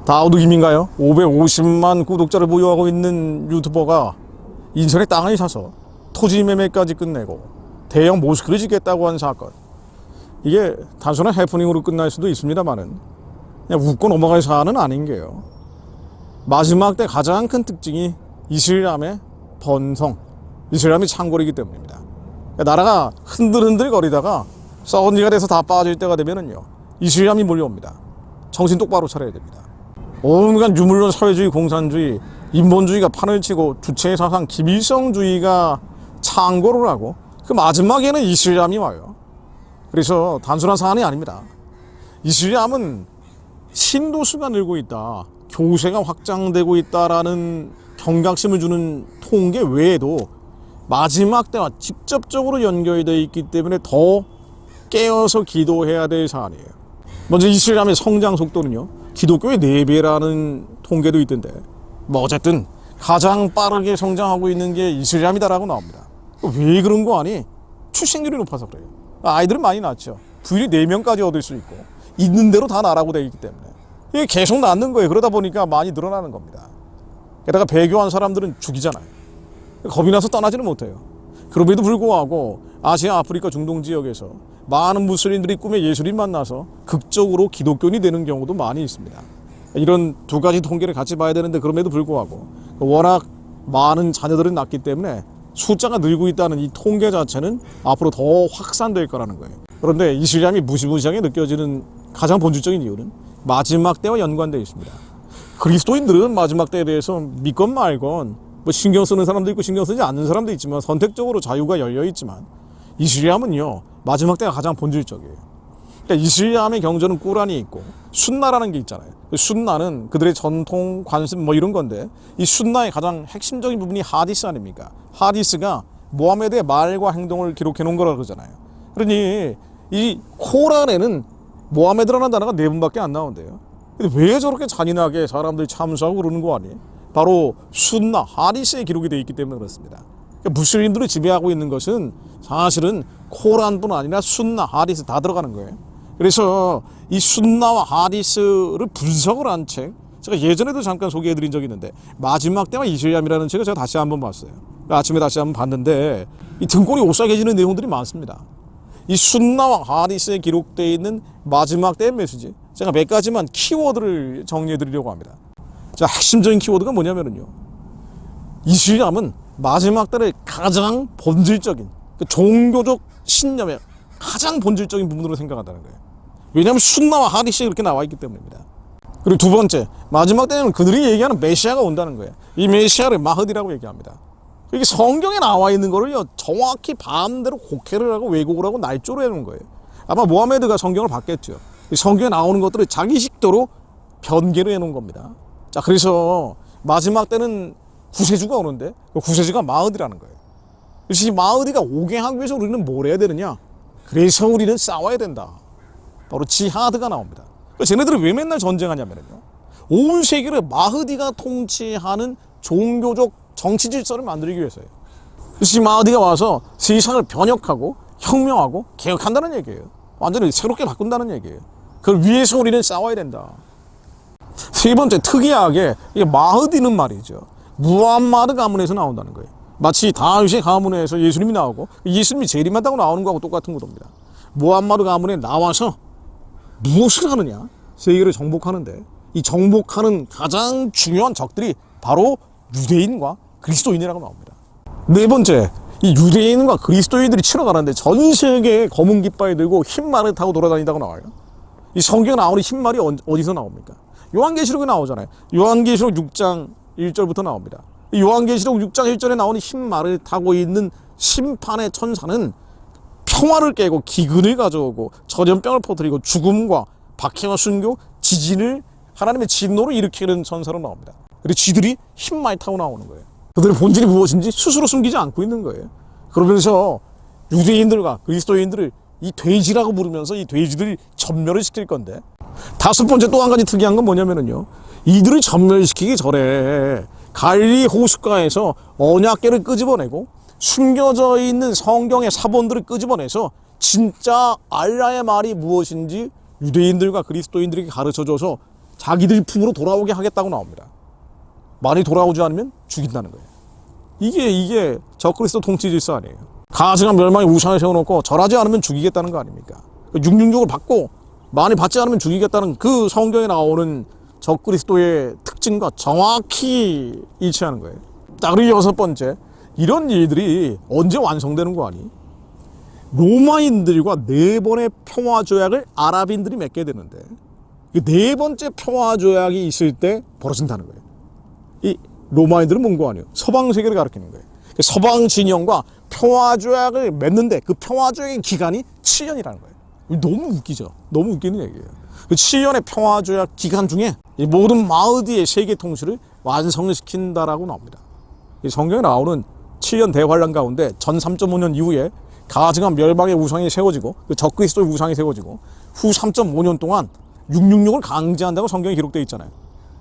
다우드김인가요? 550만 구독자를 보유하고 있는 유튜버가 인천에 땅을 사서 토지 매매까지 끝내고 대형 모스크를 짓겠다고 한 사건. 이게 단순한 해프닝으로 끝날 수도 있습니다만은 그냥 웃고 넘어갈 사안은 아닌 게요. 마지막 때 가장 큰 특징이 이슬람의 번성, 이슬람이 창궐이기 때문입니다. 나라가 흔들흔들 거리다가 썩은 지가 돼서 다 빠질 때가 되면은요, 이슬람이 몰려옵니다. 정신 똑바로 차려야 됩니다. 온갖 유물론 사회주의, 공산주의, 인본주의가 판을 치고 주체사상 기밀성주의가 창궐을 하고 그 마지막에는 이슬람이 와요. 그래서 단순한 사안이 아닙니다. 이슬람은 신도수가 늘고 있다, 교세가 확장되고 있다라는 경각심을 주는 통계 외에도 마지막 때와 직접적으로 연결이 되어 있기 때문에 더 깨어서 기도해야 될 사안이에요. 먼저 이슬람의 성장 속도는요, 기독교의 4배라는 통계도 있던데, 뭐 어쨌든 가장 빠르게 성장하고 있는 게 이슬람이다라고 나옵니다. 왜 그런 거 아니? 출생률이 높아서 그래요. 아이들은 많이 낳죠. 부인이 4명까지 얻을 수 있고 있는 대로 다 나라고 되어 있기 때문에 이게 계속 낳는 거예요. 그러다 보니까 많이 늘어나는 겁니다. 게다가 배교한 사람들은 죽이잖아요. 겁이 나서 떠나지는 못해요. 그럼에도 불구하고 아시아, 아프리카, 중동 지역에서 많은 무슬림들이 꿈에 예수님 만나서 극적으로 기독교인이 되는 경우도 많이 있습니다. 이런 두 가지 통계를 같이 봐야 되는데, 그럼에도 불구하고 워낙 많은 자녀들을 낳기 때문에 숫자가 늘고 있다는 이 통계 자체는 앞으로 더 확산될 거라는 거예요. 그런데 이슬람이 무시무시하게 느껴지는 가장 본질적인 이유는 마지막 때와 연관되어 있습니다. 그리스도인들은 마지막 때에 대해서 믿건 말건 뭐 신경 쓰는 사람도 있고 신경 쓰지 않는 사람도 있지만 선택적으로 자유가 열려 있지만, 이슬람은요, 마지막 때가 가장 본질적이에요. 그러니까 이슬람의 경전은 꾸란이 있고 순나라는 게 있잖아요. 순나는 그들의 전통 관습 뭐 이런 건데, 이 순나의 가장 핵심적인 부분이 하디스 아닙니까? 하디스가 모하메드의 말과 행동을 기록해 놓은 거라고 그러잖아요. 그러니 이 코란에는 모하메드라는 단어가 4번밖에 안 나온대요. 근데 왜 저렇게 잔인하게 사람들이 참수하고 그러는 거 아니에요? 바로 순나, 하디스에 기록이 되어 있기 때문에 그렇습니다. 그러니까 무슬림들을 지배하고 있는 것은 사실은 코란뿐 아니라 순나, 하디스 다 들어가는 거예요. 그래서 이 순나와 하디스를 분석을 한 책, 제가 예전에도 잠깐 소개해드린 적이 있는데, 마지막 때와 이슬람이라는 책을 제가 다시 한번 봤어요. 아침에 다시 한번 봤는데 이 등골이 오싹해지는 내용들이 많습니다. 이 순나와 하디스에 기록되어 있는 마지막 때의 메시지, 제가 몇 가지만 키워드를 정리해드리려고 합니다. 자, 핵심적인 키워드가 뭐냐면요, 이슬람은 마지막 때의 가장 본질적인 종교적 신념의 가장 본질적인 부분으로 생각한다는 거예요. 왜냐하면 순나와 하디스에 그렇게 나와 있기 때문입니다. 그리고 두 번째, 마지막 때는 그들이 얘기하는 메시아가 온다는 거예요. 이 메시아를 마흐디라고 얘기합니다. 이게 성경에 나와 있는 거를요, 정확히 반대로 곡해를 하고 왜곡을 하고 날조로 해놓은 거예요. 아마 모하메드가 성경을 봤겠죠. 성경에 나오는 것들을 자기 식대로 변개를 해놓은 겁니다. 자, 그래서 마지막 때는 구세주가 오는데 그 구세주가 마흐디라는 거예요. 그래서 이 마흐디가 오게 하기 위해서 우리는 뭘 해야 되느냐? 그래서 우리는 싸워야 된다. 바로 지하드가 나옵니다. 쟤네들은 왜 맨날 전쟁하냐면요, 온 세계를 마흐디가 통치하는 종교적 정치 질서를 만들기 위해서예요. 그래서 이 마흐디가 와서 세상을 변혁하고 혁명하고 개혁한다는 얘기예요. 완전히 새롭게 바꾼다는 얘기예요. 그걸 위해서 우리는 싸워야 된다. 세 번째, 특이하게 이게 마흐디는 말이죠, 무함마드 가문에서 나온다는 거예요. 마치 다윗의 가문에서 예수님이 나오고 예수님이 재림한다고 나오는 거하고 똑같은 구도입니다. 무함마드 가문에 나와서 무엇을 하느냐? 세계를 정복하는데, 이 정복하는 가장 중요한 적들이 바로 유대인과 그리스도인이라고 나옵니다. 네 번째, 이 유대인과 그리스도인들이 치러 가는데 전 세계에 검은 깃발 들고 흰 말을 타고 돌아다닌다고 나와요. 이 성경에 나오는 흰 말이 어디서 나옵니까? 요한계시록에 나오잖아요. 요한계시록 6장 1절부터 나옵니다. 요한계시록 6장 1절에 나오는 흰 말을 타고 있는 심판의 천사는 평화를 깨고 기근을 가져오고 전염병을 퍼뜨리고 죽음과 박해와 순교, 지진을, 하나님의 진노를 일으키는 천사로 나옵니다. 그리고 쥐들이 흰 말 타고 나오는 거예요. 그들의 본질이 무엇인지 스스로 숨기지 않고 있는 거예요. 그러면서 유대인들과 그리스도인들을 이 돼지라고 부르면서 이 돼지들이 전멸을 시킬 건데, 다섯 번째 또 한 가지 특이한 건 뭐냐면요, 이들을 전멸시키기 전에 갈릴리 호숫가에서 언약궤를 끄집어내고 숨겨져 있는 성경의 사본들을 끄집어내서 진짜 알라의 말이 무엇인지 유대인들과 그리스도인들에게 가르쳐줘서 자기들 품으로 돌아오게 하겠다고 나옵니다. 많이 돌아오지 않으면 죽인다는 거예요. 이게 적그리스도 통치 질서 아니에요. 가증한 멸망의 우상을 세워놓고 절하지 않으면 죽이겠다는 거 아닙니까? 666을 받고 많이 받지 않으면 죽이겠다는 그 성경에 나오는 적그리스도의 특징과 정확히 일치하는 거예요. 자, 그리고 6번째, 이런 일들이 언제 완성되는 거 아니? 로마인들과 4번의 평화조약을 아랍인들이 맺게 되는데 그 4번째 평화조약이 있을 때 벌어진다는 거예요. 이 로마인들은 뭔가 아니에요. 서방 세계를 가리키는 거예요. 서방 진영과 평화조약을 맺는데 그 평화조약의 기간이 7년이라는 거예요. 너무 웃기죠. 너무 웃기는 얘기예요. 그 7년의 평화조약 기간 중에 이 모든 마흐디의 세계 통치를 완성시킨다라고 나옵니다. 이 성경에 나오는 7년 대환란 가운데 전 3.5년 이후에 가증한 멸망의 우상이 세워지고 그 적그리스도의 우상이 세워지고 후 3.5년 동안 666을 강제한다고 성경에 기록되어 있잖아요.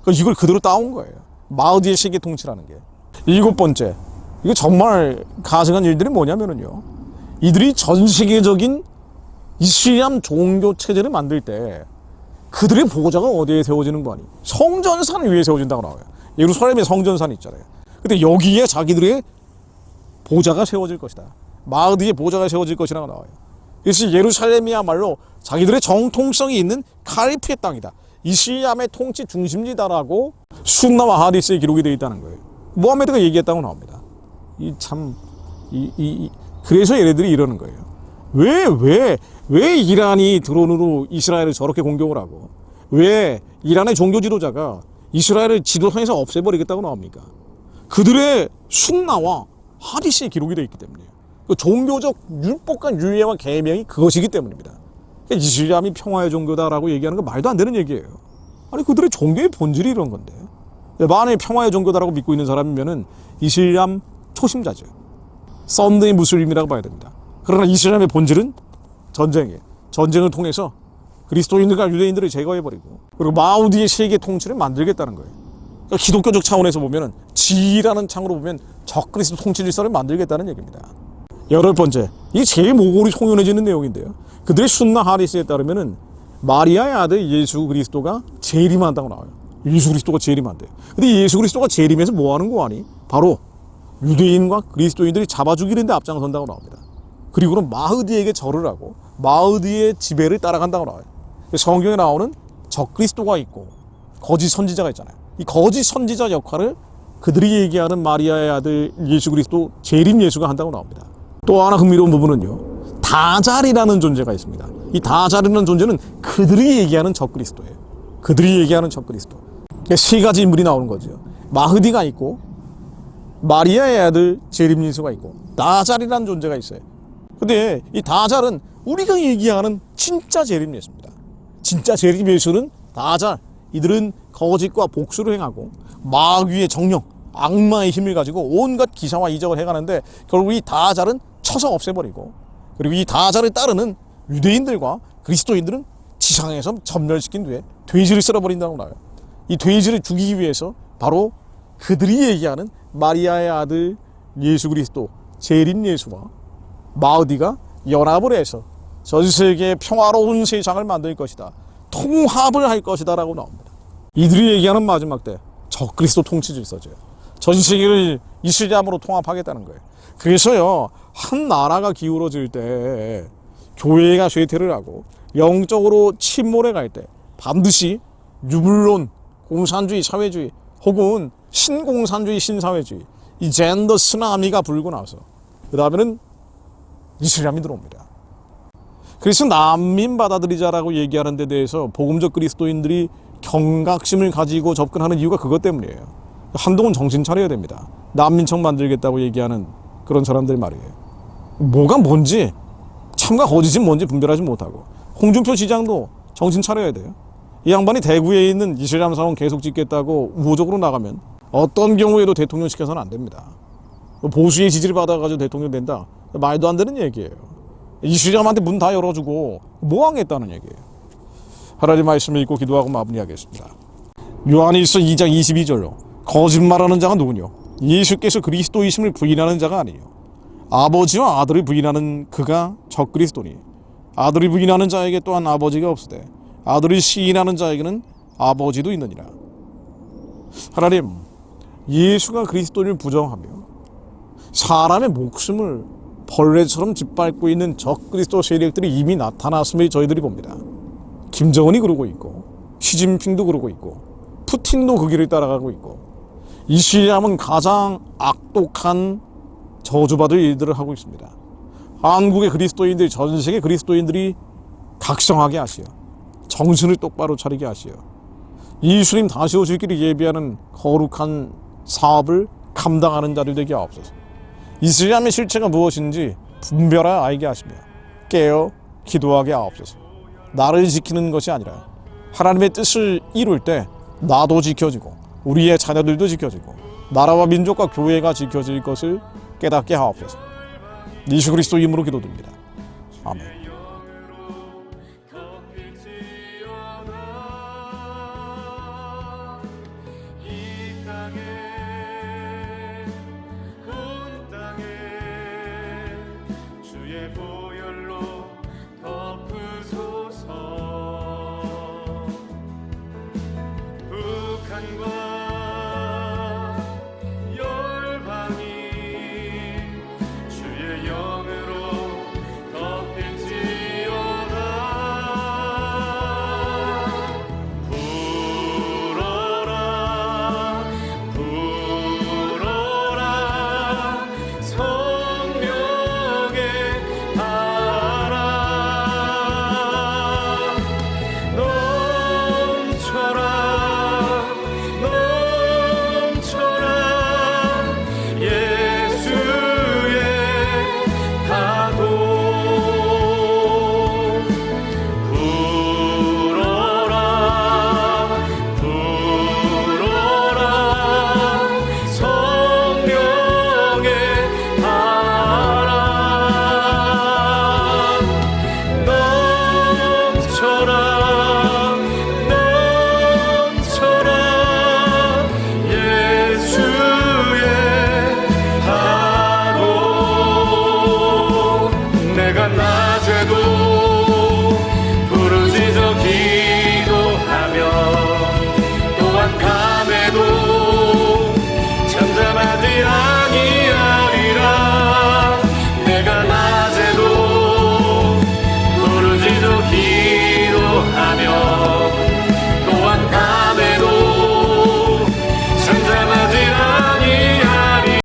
그러니까 이걸 그대로 따온 거예요. 마흐디의 세계 통치라는 게. 7번째, 이거 정말 가증한 일들이 뭐냐면은요, 이들이 전 세계적인 이슬람 종교 체제를 만들 때 그들의 보호자가 어디에 세워지는 거 아니? 성전산 위에 세워진다고 나와요. 예루살렘에 성전산이 있잖아요. 근데 여기에 자기들의 보좌가 세워질 것이다. 마흐디의 보좌가 세워질 것이라고 나와요. 그래서 예루살렘이야말로 자기들의 정통성이 있는 칼리프의 땅이다. 이슬람의 통치 중심지다라고 순나와 하디스에 기록이 되어 있다는 거예요. 모하메드가 얘기했다고 나옵니다. 그래서 얘네들이 이러는 거예요. 왜 이란이 드론으로 이스라엘을 저렇게 공격을 하고 왜 이란의 종교 지도자가 이스라엘을 지도상에서 없애버리겠다고 나옵니까? 그들의 순나와 하디스에 기록이 되어 있기 때문이에요. 그 종교적 율법과 율례와 계명이 그것이기 때문입니다. 그러니까 이슬람이 평화의 종교다라고 얘기하는 건 말도 안 되는 얘기예요. 아니 그들의 종교의 본질이 이런 건데 만약에 평화의 종교다라고 믿고 있는 사람이면은 이슬람 초심자죠. 썬데이 무슬림이라고 봐야 됩니다. 그러나 이슬람의 본질은 전쟁이에요. 전쟁을 통해서 그리스도인들과 유대인들을 제거해버리고 그리고 마우디의 세계 통치를 만들겠다는 거예요. 그러니까 기독교적 차원에서 보면은 지라는 창으로 보면 적그리스도 통치 질서를 만들겠다는 얘기입니다. 8번째, 이게 제일 모골이 송연해지는 내용인데요. 그들의 순나 하디스에 따르면은 마리아의 아들 예수 그리스도가 재림한다고 나와요. 예수 그리스도가 재림한대요. 근데 예수 그리스도가 재림해서 뭐 하는 거 아니? 바로 유대인과 그리스도인들이 잡아 죽이는데 앞장선다고 나옵니다. 그리고는 마흐디에게 절을 하고 마흐디의 지배를 따라간다고 나와요. 성경에 나오는 적그리스도가 있고 거짓 선지자가 있잖아요. 이 거짓 선지자 역할을 그들이 얘기하는 마리아의 아들 예수 그리스도 재림 예수가 한다고 나옵니다. 또 하나 흥미로운 부분은요, 다잘이라는 존재가 있습니다. 이 다잘이라는 존재는 그들이 얘기하는 적그리스도예요. 그들이 얘기하는 적그리스도. 세 가지 인물이 나오는 거죠. 마흐디가 있고 마리아의 아들 재림 예수가 있고 다잘이라는 존재가 있어요. 근데 이 다잘은 우리가 얘기하는 진짜 재림 예수입니다. 진짜 재림 예수는 다잘, 이들은 거짓과 복수를 행하고 마귀의 정령, 악마의 힘을 가지고 온갖 기사와 이적을 해가는데 결국 이 다잘은 쳐서 없애버리고 그리고 이 다잘을 따르는 유대인들과 그리스도인들은 지상에서 전멸시킨 뒤에 돼지를 쓸어버린다고 나와요. 이 돼지를 죽이기 위해서 바로 그들이 얘기하는 마리아의 아들 예수 그리스도 재림 예수와 마흐디가 연합을 해서 전 세계의 평화로운 세상을 만들 것이다. 통합을 할 것이다 라고 나옵니다. 이들이 얘기하는 마지막 때 적그리스도 통치 질서죠. 전 세계를 이슬람으로 통합하겠다는 거예요. 그래서요, 한 나라가 기울어질 때 교회가 쇠퇴를 하고 영적으로 침몰해 갈 때 반드시 유불론, 공산주의, 사회주의 혹은 신공산주의, 신사회주의, 이 젠더 쓰나미가 불고 나서 그 다음에는 이슬람이 들어옵니다. 그래서 난민 받아들이자라고 얘기하는 데 대해서 복음적 그리스도인들이 경각심을 가지고 접근하는 이유가 그것 때문이에요. 한동안 정신 차려야 됩니다. 난민청 만들겠다고 얘기하는 그런 사람들 말이에요. 뭐가 뭔지, 참과 거짓이 뭔지 분별하지 못하고 홍준표 시장도 정신 차려야 돼요. 이 양반이 대구에 있는 이슬람 사원 계속 짓겠다고 우호적으로 나가면 어떤 경우에도 대통령 시켜서는 안 됩니다. 보수의 지지를 받아가지고 대통령 된다? 말도 안 되는 얘기예요. 이슬람한테 문 다 열어주고 뭐 하겠다는 얘기예요. 하나님 말씀을 읽고 기도하고 마무리하겠습니다. 요한일서 2장 22절로 거짓말하는 자가 누구뇨? 예수께서 그리스도이심을 부인하는 자가 아니요 아버지와 아들을 부인하는 그가 적그리스도니 아들이 부인하는 자에게 또한 아버지가 없으되 아들이 시인하는 자에게는 아버지도 있느니라. 하나님, 예수가 그리스도를 부정하며 사람의 목숨을 벌레처럼 짓밟고 있는 적그리스도 세력들이 이미 나타났음을 저희들이 봅니다. 김정은이 그러고 있고 시진핑도 그러고 있고 푸틴도 그 길을 따라가고 있고 이슬람은 가장 악독한 저주받을 일들을 하고 있습니다. 한국의 그리스도인들, 전 세계 그리스도인들이 각성하게 하시어 정신을 똑바로 차리게 하시어 예수님 다시 오실 길을 예비하는 거룩한 사업을 감당하는 자들 되게 하옵소서. 이슬람의 실체가 무엇인지 분별하여 알게 하시며 깨어 기도하게 하옵소서. 나를 지키는 것이 아니라 하나님의 뜻을 이룰 때 나도 지켜지고 우리의 자녀들도 지켜지고 나라와 민족과 교회가 지켜질 것을 깨닫게 하옵소서. 예수 그리스도 이름으로 기도드립니다. 아멘.